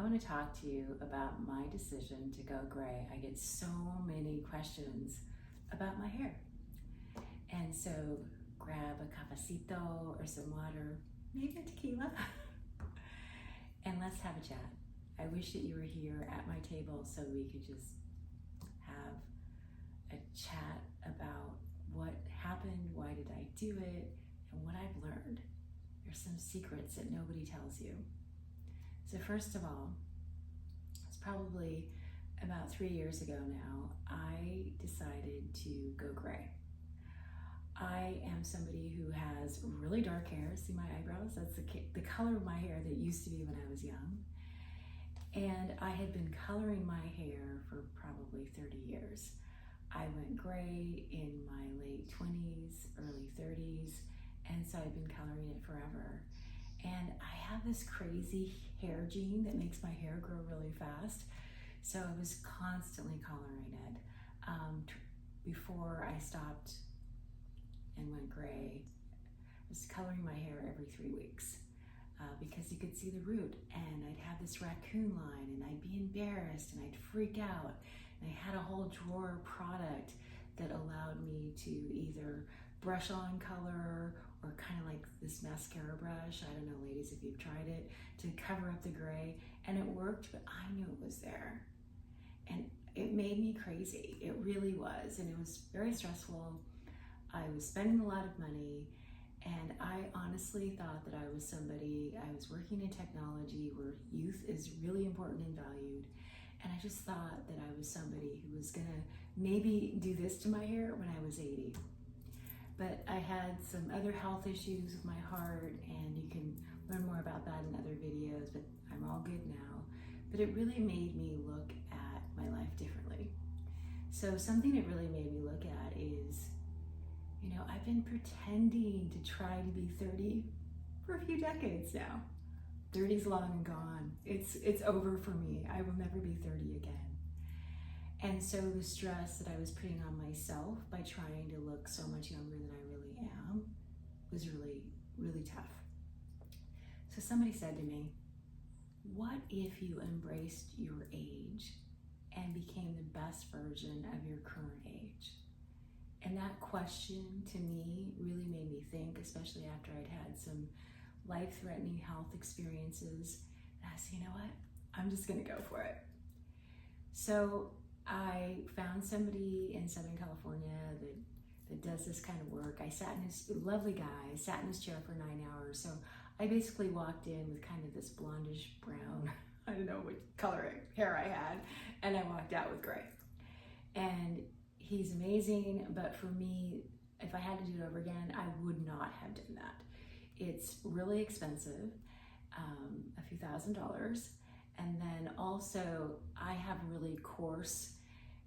I want to talk to you about my decision to go gray. I get so many questions about my hair. And so grab a cafecito or some water, maybe a tequila, and let's have a chat. I wish that you were here at my table so we could just have a chat about what happened, why did I do it, and what I've learned. There's some secrets that nobody tells you. So first of all, it's probably about 3 years ago now, I decided to go gray. I am somebody who has really dark hair. See my eyebrows? That's the color of my hair that used to be when I was young. And I had been coloring my hair for probably 30 years. I went gray in my late 20s, early 30s, and so I've been coloring it forever. And I have this crazy hair gene that makes my hair grow really fast. So I was constantly coloring it. Before I stopped and went gray, I was coloring my hair every 3 weeks because you could see the root, and I'd have this raccoon line and I'd be embarrassed and I'd freak out. And I had a whole drawer of product that allowed me to either brush on color or kind of like this mascara brush, I don't know ladies if you've tried it, to cover up the gray, and it worked, but I knew it was there. And it made me crazy, it really was, and it was very stressful. I was spending a lot of money, and I honestly thought that I was somebody, I was working in technology where youth is really important and valued, and I just thought that I was somebody who was gonna maybe do this to my hair when I was 80. But I had some other health issues with my heart, and you can learn more about that in other videos, but I'm all good now. But it really made me look at my life differently. So something it really made me look at is, I've been pretending to try to be 30 for a few decades now. 30's long and gone. It's over for me. I will never be 30 again. And so the stress that I was putting on myself by trying to look so much younger than I really am was really, really tough. So somebody said to me, what if you embraced your age and became the best version of your current age? And that question to me really made me think, especially after I'd had some life-threatening health experiences. And I said, you know what? I'm just gonna go for it. So I found somebody in Southern California that does this kind of work. I sat in his, lovely guy, sat in his chair for 9 hours. So I basically walked in with kind of this blondish brown, I don't know what color hair I had, and I walked out with gray. And he's amazing, but for me, if I had to do it over again, I would not have done that. It's really expensive, a few $1,000s. And then also, I have really coarse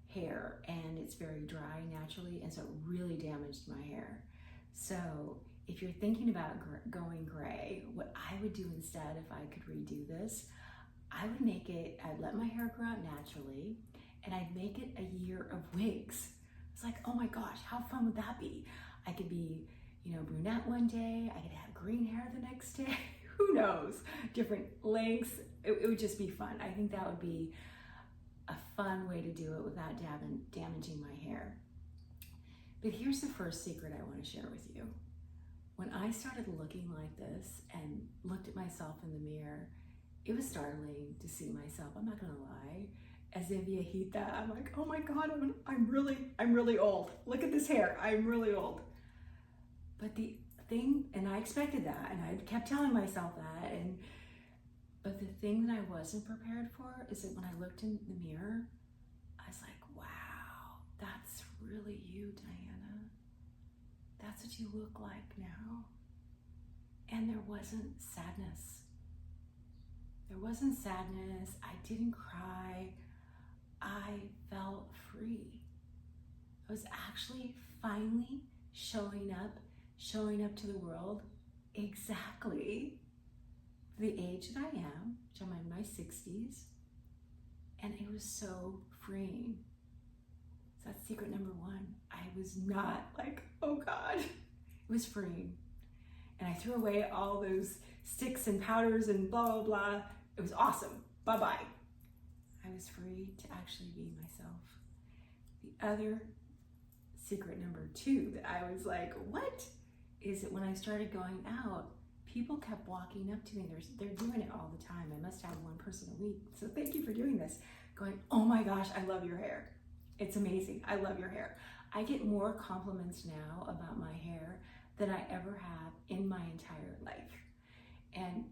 hair and it's very dry naturally, and so it really damaged my hair. So if you're thinking about going gray, what I would do instead if I could redo this, I would I'd let my hair grow out naturally, and I'd make it a year of wigs. It's like, oh my gosh, how fun would that be? I could be, brunette one day, I could have green hair the next day. Who knows? Different lengths. It would just be fun. I think that would be a fun way to do it without damaging my hair. But here's the first secret I want to share with you. When I started looking like this and looked at myself in the mirror, it was startling to see myself. I'm not gonna lie. As a viejita, I'm like, oh my God, I'm really old. Look at this hair, I'm really old. But the thing, and I expected that, and I kept telling myself that, but the thing that I wasn't prepared for is that when I looked in the mirror, I was like, wow, that's really you, Diana. That's what you look like now. And there wasn't sadness. There wasn't sadness. I didn't cry. I felt free. I was actually finally showing up to the world exactly the age that I am, which I'm in my 60s, and it was so freeing. So that's secret number one. I was not like, oh God, it was freeing. And I threw away all those sticks and powders and blah, blah, blah. It was awesome. bye-bye. I was free to actually be myself. The other secret number 2 that I was like, what? Is that when I started going out, people kept walking up to me. They're doing it all the time. I must have one person a week. So thank you for doing this. Going, oh my gosh, I love your hair. It's amazing. I love your hair. I get more compliments now about my hair than I ever have in my entire life. And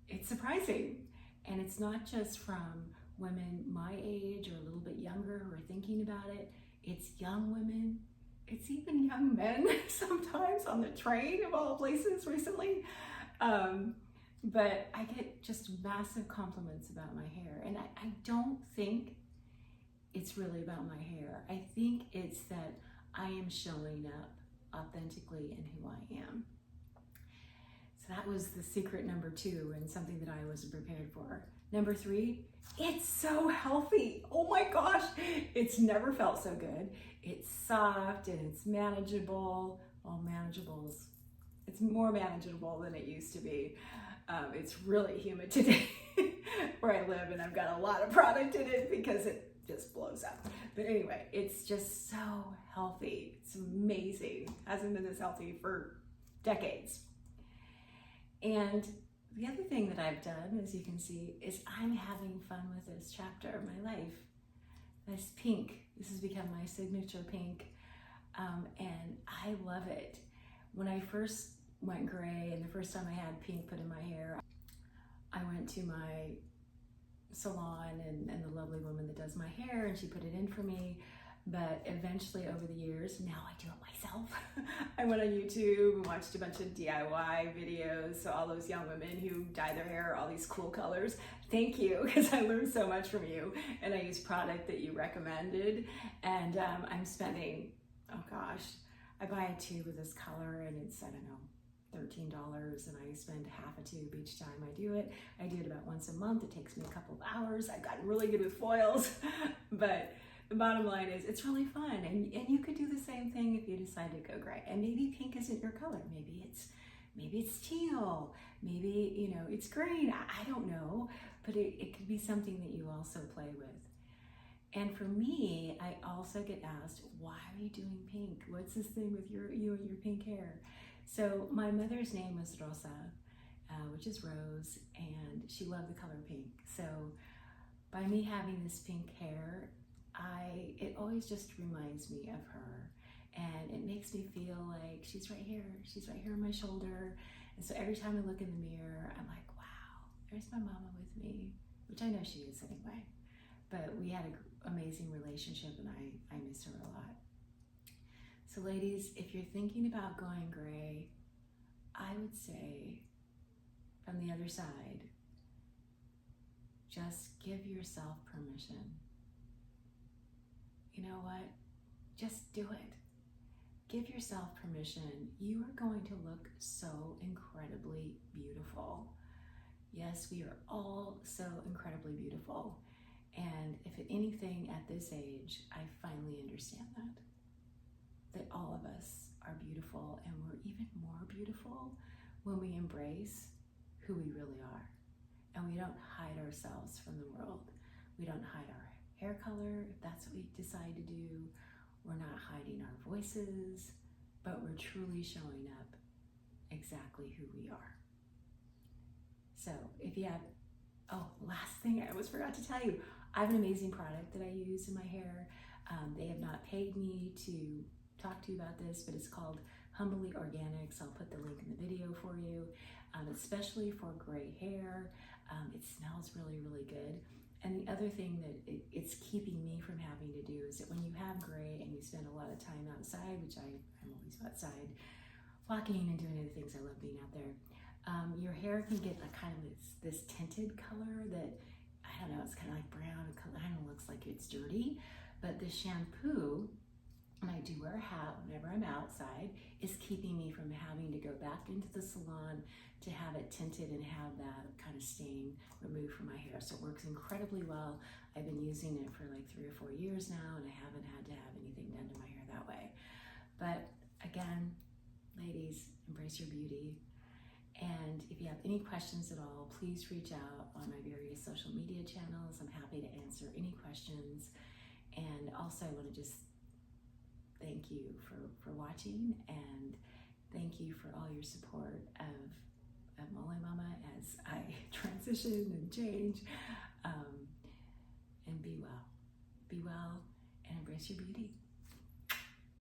it's surprising. And it's not just from women my age or a little bit younger who are thinking about it. It's young women. It's even young men sometimes on the train of all places recently. But I get just massive compliments about my hair. And I don't think it's really about my hair. I think it's that I am showing up authentically in who I am. So that was the secret number 2 and something that I wasn't prepared for. Number 3, it's so healthy. Oh my gosh, it's never felt so good. It's soft and it's manageable. Well, it's more manageable than it used to be. It's really humid today where I live, and I've got a lot of product in it because it just blows up. But anyway, it's just so healthy. It's amazing. Hasn't been this healthy for decades. And the other thing that I've done, as you can see, is I'm having fun with this chapter of my life. This pink, this has become my signature pink, and I love it. When I first went gray, and the first time I had pink put in my hair, I went to my salon and the lovely woman that does my hair, and she put it in for me. But eventually over the years, now I do it myself. I went on YouTube and watched a bunch of DIY videos. So all those young women who dye their hair all these cool colors, thank you, because I learned so much from you. And I use product that you recommended. And I'm spending, oh gosh, I buy a tube of this color and it's, I don't know, $13, and I spend half a tube each time I do it. I do it about once a month. It takes me a couple of hours. I've gotten really good with foils, but the bottom line is it's really fun, and you could do the same thing if you decide to go gray. And maybe pink isn't your color. Maybe it's teal. Maybe it's green. I don't know, but it could be something that you also play with. And for me, I also get asked, why are you doing pink? What's this thing with you and your pink hair? So my mother's name was Rosa, which is Rose, and she loved the color pink. So by me having this pink hair, it always just reminds me of her, and it makes me feel like she's right here on my shoulder. And so every time I look in the mirror, I'm like, wow, there's my mama with me, which I know she is anyway. But we had an amazing relationship, and I miss her a lot. So ladies, if you're thinking about going gray, I would say from the other side, just give yourself permission. You know what? Just do it. Give yourself permission. You are going to look so incredibly beautiful. Yes, we are all so incredibly beautiful. And if anything at this age, I finally understand that all of us are beautiful, and we're even more beautiful when we embrace who we really are. And we don't hide ourselves from the world. We don't hide our hair color, if that's what we decide to do. We're not hiding our voices, but we're truly showing up exactly who we are. So if you have, last thing I almost forgot to tell you, I have an amazing product that I use in my hair. They have not paid me to talk to you about this, but it's called Humbly Organics. I'll put the link in the video for you, especially for gray hair. It smells really, really good. And the other thing that it's keeping me from having to do is that when you have gray and you spend a lot of time outside, which I'm always outside, walking and doing other things, I love being out there, your hair can get a kind of this tinted color that, I don't know, it's kind of like brown, it kind of looks like it's dirty. But the shampoo, and I do wear a hat whenever I'm outside, is keeping me from having to go back into the salon to have it tinted and have that kind of stain removed from my hair. So it works incredibly well. I've been using it for like 3 or 4 years now, and I haven't had to have anything done to my hair that way. But again, ladies, embrace your beauty. And if you have any questions at all, please reach out on my various social media channels. I'm happy to answer any questions. And also I want to just thank you for watching, and thank you for all your support of Molé Mama as I transition and change. And be well and embrace your beauty.